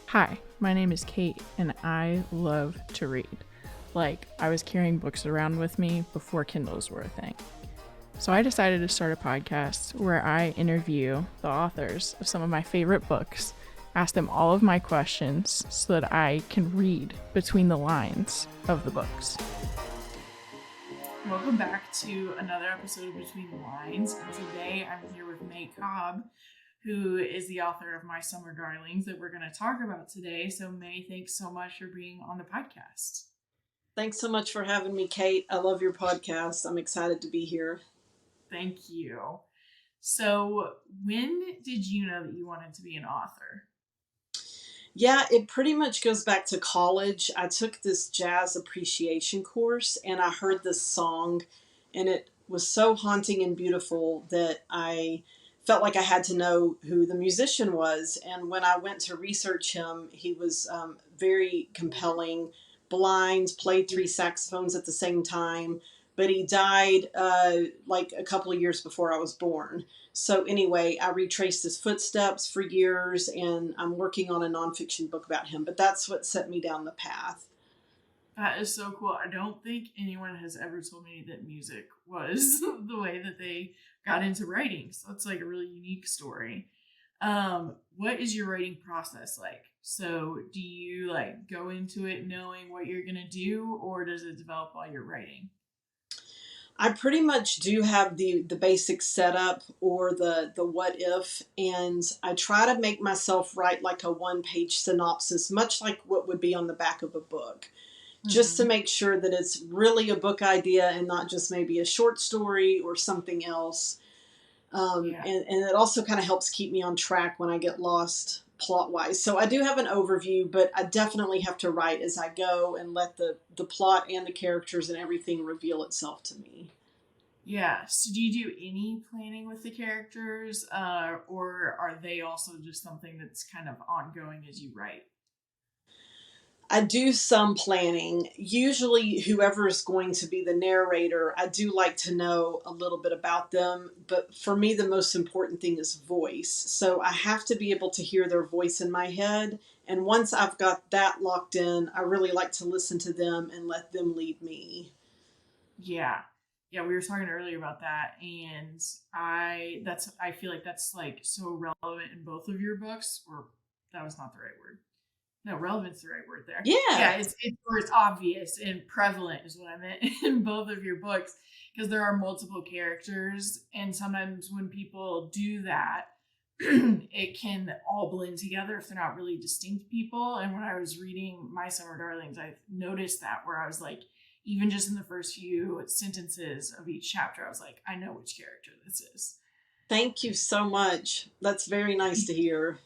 Hi, my name is Kate, and I love to read. Like, I was carrying books around with me before Kindles were a thing. So I decided to start a podcast where I interview the authors of some of my favorite books, ask them all of my questions so that I can read between the lines of the books. Welcome back to another episode of Between the Lines, and today I'm here with May Cobb, who is the author of My Summer Darlings that we're going to talk about today. So May, thanks so much for being on the podcast. Thanks so much for having me, Kate. I love your podcast. I'm excited to be here. Thank you. So when did you know that you wanted to be an author? Yeah, it pretty much goes back to college. I took this jazz appreciation course and I heard this song, and it was so haunting and beautiful that I felt like I had to know who the musician was. And when I went to research him, he was very compelling, blind, played three saxophones at the same time, but he died like a couple of years before I was born. So anyway, I retraced his footsteps for years, and I'm working on a nonfiction book about him. But that's what set me down the path. That is so cool. I don't think anyone has ever told me that music was the way that they got into writing. So it's like a really unique story. What is your writing process like? So do you like go into it knowing what you're gonna do, or does it develop while you're writing? I pretty much do have the basic setup or the what if, and I try to make myself write like a one-page synopsis, much like what would be on the back of a book, just to make sure that it's really a book idea and not just maybe a short story or something else. And it also kind of helps keep me on track when I get lost plot wise. So I do have an overview, but I definitely have to write as I go and let the plot and the characters and everything reveal itself to me. Yeah. So do you do any planning with the characters, or are they also just something that's kind of ongoing as you write? I do some planning. Usually, whoever is going to be the narrator, I do like to know a little bit about them. But for me, the most important thing is voice. So I have to be able to hear their voice in my head. And once I've got that locked in, I really like to listen to them and let them lead me. Yeah. Yeah, we were talking earlier about that, and I feel like that's like so relevant in both of your books, or that was not the right word. No, relevant's the right word there. Yeah, Yeah. it's obvious and prevalent is what I meant in both of your books, because there are multiple characters, and sometimes when people do that, it can all blend together if they're not really distinct people. And when I was reading My Summer Darlings, I noticed that, where I was like, even just in the first few sentences of each chapter, I was like, I know which character this is. Thank you so much. That's very nice to hear.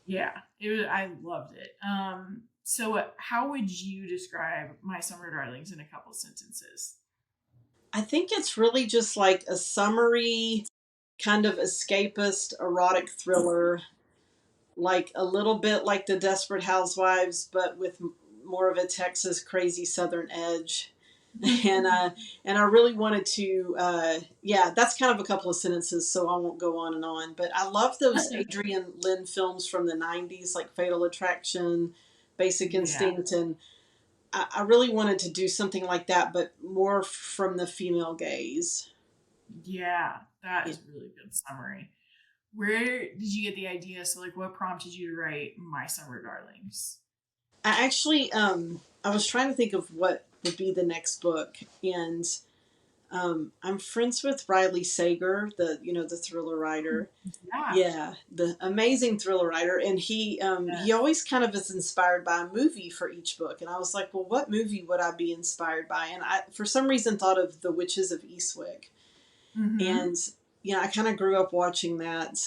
Yeah, I loved it. So how would you describe My Summer Darlings in a couple sentences? I think it's really just like a summary, kind of escapist, erotic thriller, like a little bit like the Desperate Housewives, but with more of a Texas crazy Southern edge. And and I really wanted to, yeah, that's kind of a couple of sentences, so I won't go on and on. But I love those Adrian Lynn films from the '90s, like Fatal Attraction, Basic Yeah. Instinct, and I really wanted to do something like that, but more from the female gaze. Yeah, that is a really good summary. Where did you get the idea? So, like, what prompted you to write My Summer Darlings? I actually, I was trying to think of what would be the next book, and I'm friends with Riley Sager, the thriller writer. Yeah. Yeah, the amazing thriller writer, and he Yes. always kind of is inspired by a movie for each book, and I was like, well, what movie would I be inspired by? And I, for some reason, thought of The Witches of Eastwick, Mm-hmm. and I kind of grew up watching that.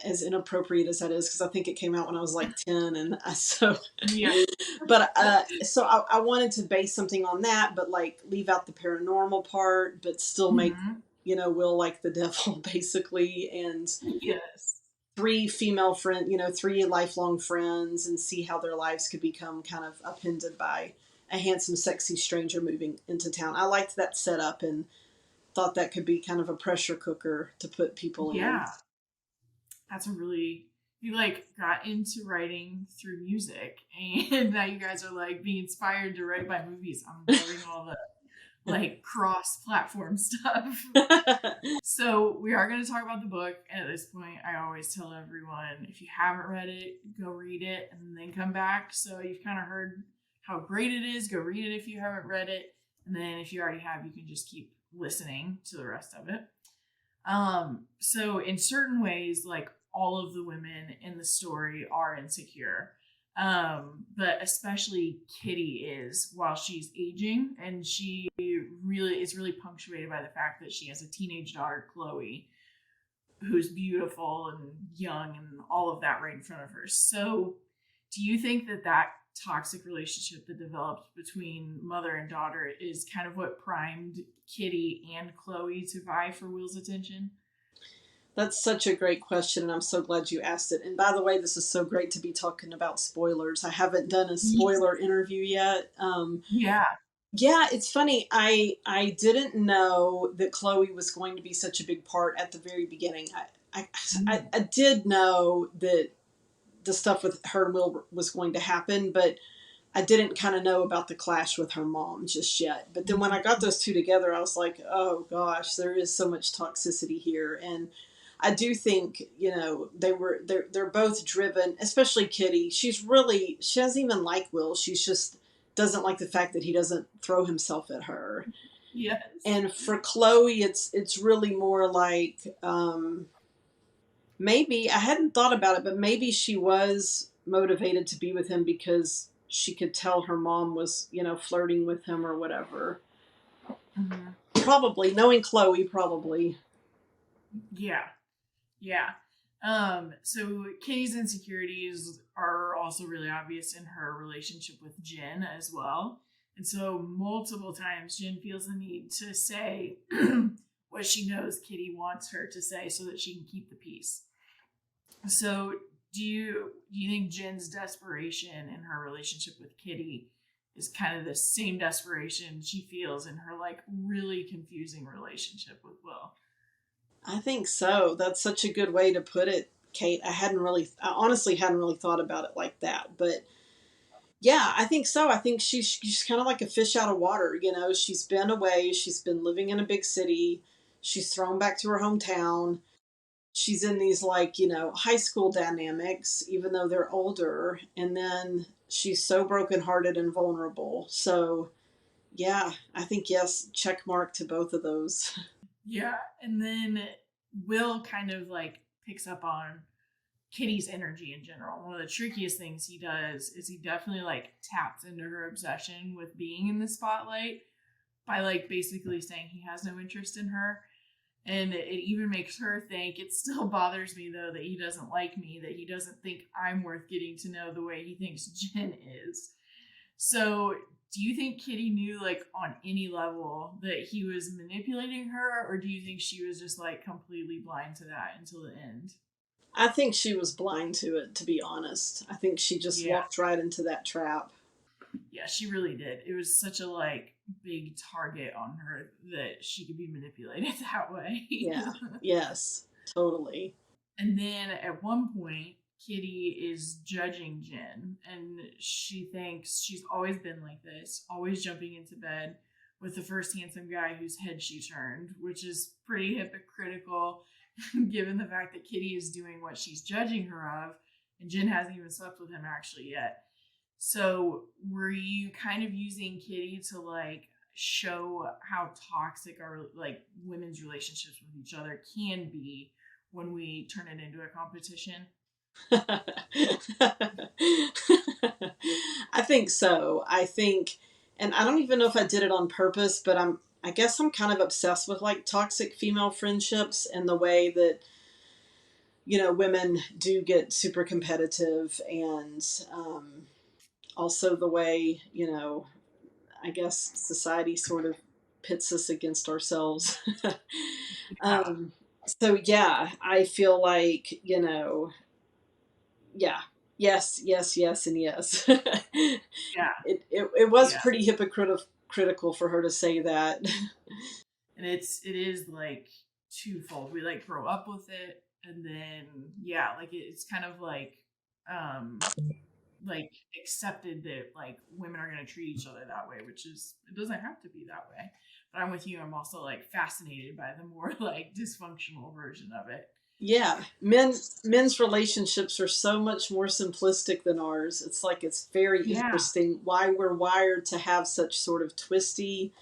As inappropriate as that is, because I think it came out when I was like 10, and so Yeah. but so I wanted to base something on that, but like leave out the paranormal part, but still make Mm-hmm. Will like the devil basically, and Yes. three female friend, three lifelong friends, and see how their lives could become kind of upended by a handsome, sexy stranger moving into town. I liked that setup and thought that could be kind of a pressure cooker to put people in. Yeah. That's a really you like got into writing through music, and now you guys are like being inspired to write by movies. I'm loving all the like cross-platform stuff. So we are going to talk about the book. And at this point, I always tell everyone, if you haven't read it, go read it and then come back. So you've kind of heard how great it is. Go read it if you haven't read it. And then if you already have, you can just keep listening to the rest of it. So in certain ways, like all of the women in the story are insecure. But especially Kittie is, while she's aging, and she really is really punctuated by the fact that she has a teenage daughter, Chloe, who's beautiful and young and all of that right in front of her. So do you think that that toxic relationship that developed between mother and daughter is kind of what primed Kittie and Chloe to vie for Will's attention? That's such a great question, and I'm so glad you asked it. And by the way, this is so great to be talking about spoilers. I haven't done a spoiler interview yet. Yeah. Yeah, it's funny. I didn't know that Chloe was going to be such a big part at the very beginning. I did know that the stuff with her and Will was going to happen, but I didn't kind of know about the clash with her mom just yet. But then when I got those two together, I was like, oh gosh, there is so much toxicity here. And I do think, they're both driven, especially Kittie. She doesn't even like Will. She's just doesn't like the fact that he doesn't throw himself at her. Yes. And for Chloe, it's really more like, maybe I hadn't thought about it, but maybe she was motivated to be with him because she could tell her mom was, flirting with him or whatever. Mm-hmm. Probably, knowing Chloe, probably. Yeah. Yeah. So Kittie's insecurities are also really obvious in her relationship with Jen as well. And so multiple times Jen feels the need to say what she knows Kittie wants her to say so that she can keep the peace. So do you think Jen's desperation in her relationship with Kittie is kind of the same desperation she feels in her like really confusing relationship with Will? I think so. That's such a good way to put it, Kate. I honestly hadn't really thought about it like that. But yeah, I think so. I think she's kind of like a fish out of water. She's been away. She's been living in a big city. She's thrown back to her hometown. She's in these like, high school dynamics, even though they're older. And then she's so brokenhearted and vulnerable. So yeah, I think yes, check mark to both of those. Yeah. And then Will kind of like picks up on Kittie's energy in general. One of the trickiest things he does is he definitely like taps into her obsession with being in the spotlight by like basically saying he has no interest in her. And it even makes her think, it still bothers me though that he doesn't like me, that he doesn't think I'm worth getting to know the way he thinks Jen is. So do you think Kittie knew like on any level that he was manipulating her, or do you think she was just like completely blind to that until the end? I think she was blind to it, to be honest. I think she just Yeah. walked right into that trap. Yeah, she really did. It was such a like big target on her that she could be manipulated that way. Yeah. Yes, totally. And then at one point, Kittie is judging Jen, and she thinks she's always been like this, always jumping into bed with the first handsome guy whose head she turned, which is pretty hypocritical given the fact that Kittie is doing what she's judging her of, and Jen hasn't even slept with him actually yet. So were you kind of using Kittie to like show how toxic our like women's relationships with each other can be when we turn it into a competition? I think so. And I don't even know if I did it on purpose, but I guess I'm kind of obsessed with like toxic female friendships and the way that, women do get super competitive and, also the way, I guess society sort of pits us against ourselves. Yeah. um, so yeah, I feel like, yeah, yes, yes, yes, and yes. Yeah. It was Yeah. pretty hypocritical for her to say that. And it is like twofold. We like grow up with it, and then like it's kind of like accepted that like women are going to treat each other that way, which is, it doesn't have to be that way. But I'm with you, I'm also like fascinated by the more like dysfunctional version of it. Yeah, men's relationships are so much more simplistic than ours. It's like it's very Yeah, interesting why we're wired to have such sort of twisty,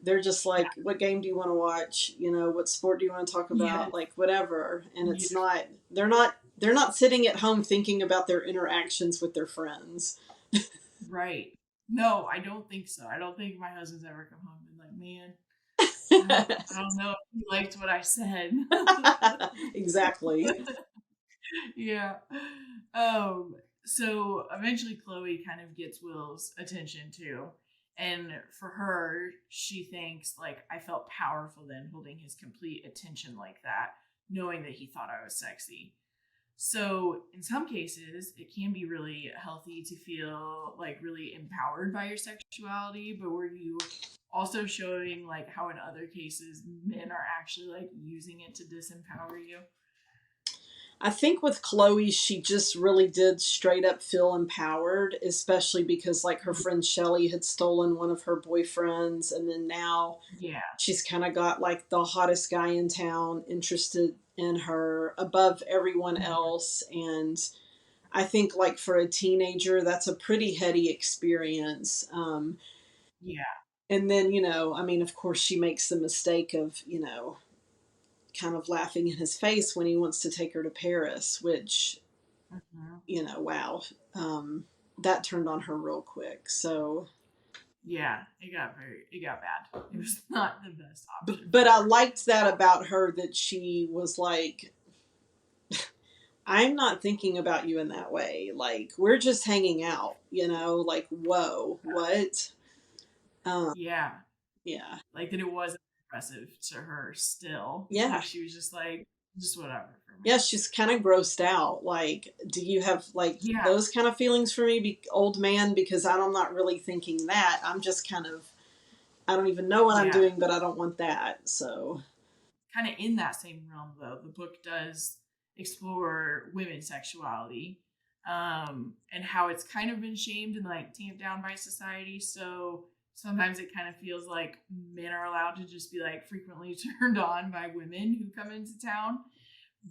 they're just like, what game do you want to watch? What sport do you want to talk yeah, about? Like whatever. And yeah, it's not they're not sitting at home thinking about their interactions with their friends. right. No, I don't think so. I don't think my husband's ever come home and like, man, I don't know if he liked what I said. Exactly. Yeah. Um, so eventually Chloe kind of gets Will's attention too. And for her, she thinks like, I felt powerful then holding his complete attention like that, knowing that he thought I was sexy. So in some cases, it can be really healthy to feel like really empowered by your sexuality, but were you also showing like how in other cases men are actually like using it to disempower you? I think with Chloe, she just really did straight up feel empowered, especially because like her friend Shelly had stolen one of her boyfriends, and then now Yeah. she's kind of got like the hottest guy in town interested in her above everyone Mhm. else. And I think like for a teenager, that's a pretty heady experience. Yeah. And then, I mean, of course, she makes the mistake of, kind of laughing in his face when he wants to take her to Paris, which, Mhm. wow, that turned on her real quick. So, Yeah, it got bad. It was not the best option but for I her. liked that about her that she was like, I'm not thinking about you in that way. Like, we're just hanging out, like, whoa, what? Um, Yeah, yeah. like that it wasn't impressive to her still. Yeah. Like she was just like, just whatever for Yeah, me. she's kind of grossed out. Like, do you have like Yeah, those kind of feelings for me, old man? Because I'm not really thinking that. I'm just kind of, I don't even know what I'm yeah. doing, but I don't want that. So, Kind of in that same realm though, the book does explore women's sexuality, and how it's kind of been shamed and like tamped down by society. So sometimes it kind of feels like men are allowed to just be like frequently turned on by women who come into town,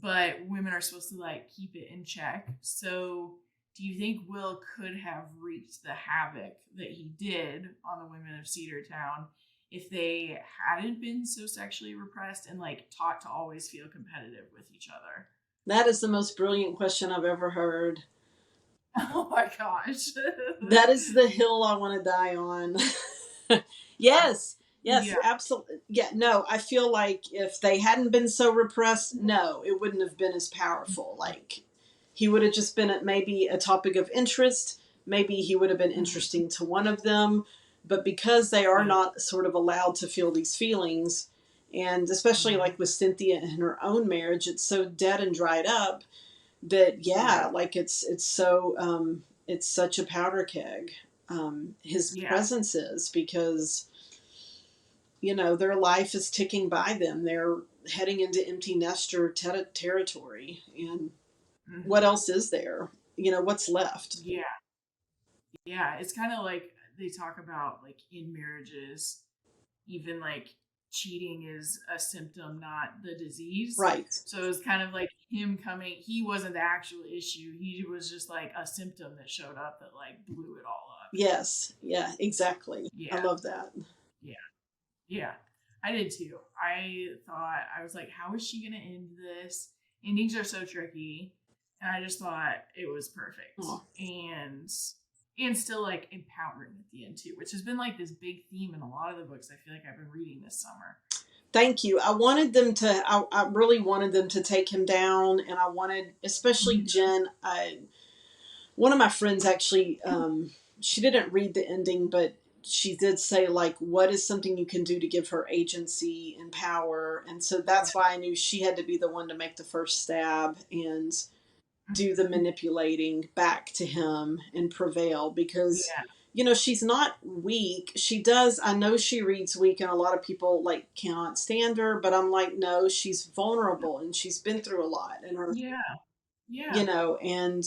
but women are supposed to like keep it in check. So do you think Will could have wreaked the havoc that he did on the women of Cedartown if they hadn't been so sexually repressed and like taught to always feel competitive with each other? that is the most brilliant question I've ever heard. Oh my gosh. That is the hill I want to die on. Yes, yes, Yeah. absolutely. Yeah, no, I feel like if they hadn't been so repressed, no, it wouldn't have been as powerful. Like, he would have just been maybe a topic of interest. Maybe he would have been Mhm. interesting to one of them. But because they are Yeah. not sort of allowed to feel these feelings, and especially Mhm. like with Cynthia in her own marriage, it's so dead and dried up that yeah, Right. like it's such a powder keg. His Yeah. presence is because their life is ticking by them. They're heading into empty nester territory, and what Mhm. else is there? What's left? Yeah. Yeah. It's kind of like they talk about like in marriages, even like cheating is a symptom, not the disease. Right. So it was kind of like him coming, he wasn't the actual issue. He was just like a symptom that showed up that like blew it all up. Yes. Yeah. Exactly. I Yeah. love that. Yeah. Yeah. I did too. I thought, I was like, how is she going to end this? Endings are so tricky. And I just thought it was perfect. Oh, And still like empowering at the end too, which has been like this big theme in a lot of the books I feel like I've been reading this summer. thank you. I wanted them to. I really wanted them to take him down, and I wanted, especially Mhm. Jen. One of my friends actually, she didn't read the ending, but she did say like, what is something you can do to give her agency and power? And so that's why I knew she had to be the one to make the first stab and do the manipulating back to him and prevail, because Yeah. she's not weak. She does, I know she reads weak, and a lot of people like cannot stand her, but I'm like, no, she's vulnerable and she's been through a lot. And her, Yeah. Yeah. you know, and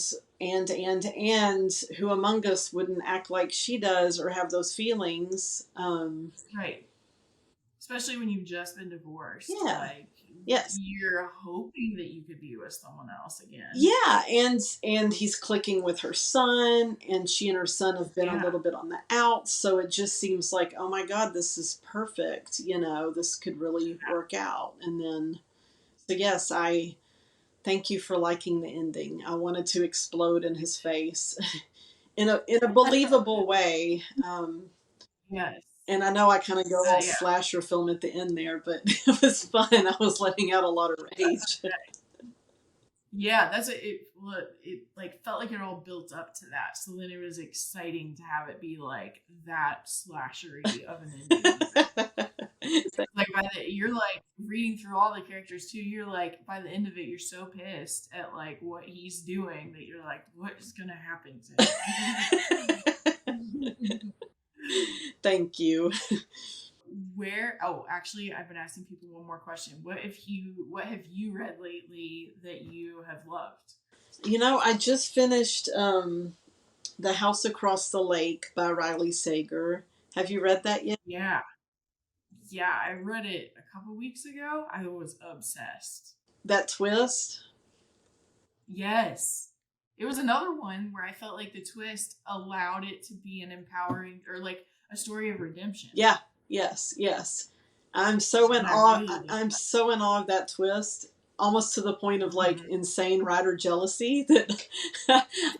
who among us wouldn't act like she does or have those feelings? Right. Especially when you've just been divorced. Yeah. Like, Yes. you're hoping that you could be with someone else again. Yeah, and he's clicking with her son, and she and her son have been a Yeah. little bit on the outs, so it just seems like, oh my God, this is perfect. This could really work out. And then, so yes, I thank you for liking the ending. I wanted to explode in his face in a believable way. Yes. And I know I kind of go all Yeah. slasher film at the end there, but it was fun. I was letting out a lot of rage. Yeah, that's it. Well, it like felt like it all built up to that, so then it was exciting to have it be like that slashery of an ending. Like you're like reading through all the characters too. You're like by the end of it, you're so pissed at like what he's doing that you're like, what is gonna happen to him? Thank you. Actually, I've been asking people one more question. What have you read lately that you have loved? I just finished The House Across the Lake by Riley Sager. Have you read that yet? Yeah. Yeah, I read it a couple weeks ago. I was obsessed. That twist? Yes. It was another one where I felt like the twist allowed it to be an empowering or like a story of redemption. Yeah. Yes. Yes. I'm so in And I awe. really liked I'm that. so in awe of that twist, almost to the point of like Mhm. insane writer jealousy that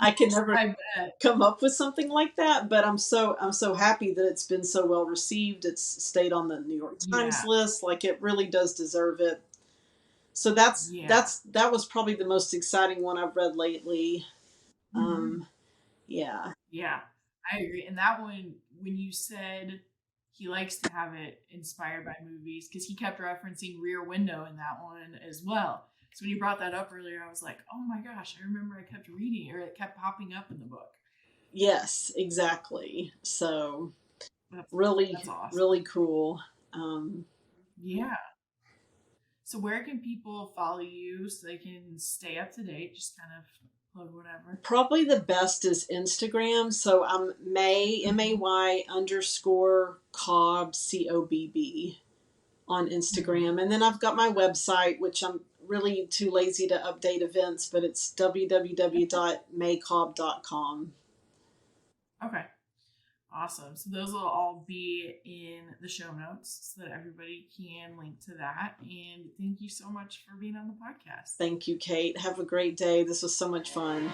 I can never I bet. come up with something like that. But I'm so happy that it's been so well received. It's stayed on the New York Times Yeah. list. Like it really does deserve it. So that's Yeah. that's that was probably the most exciting one I've read lately. Mhm. Yeah. Yeah. I agree. And that one, when you said he likes to have it inspired by movies, because he kept referencing Rear Window in that one as well. So when you brought that up earlier, I was like, oh my gosh, I remember I kept reading or it kept popping up in the book. Yes, exactly. So That's, really, that's awesome. really cool. Um, Yeah. So where can people follow you so they can stay up to date? Just kind of plug whatever. Probably the best is Instagram. So I'm May, Mhm. May _ Cobb, Cobb on Mhm. Instagram. And then I've got my website, which I'm really too lazy to update events, but it's www.maycobb.com. Okay. Awesome. So those will all be in the show notes so that everybody can link to that. And thank you so much for being on the podcast. Thank you, Kate. Have a great day. This was so much fun.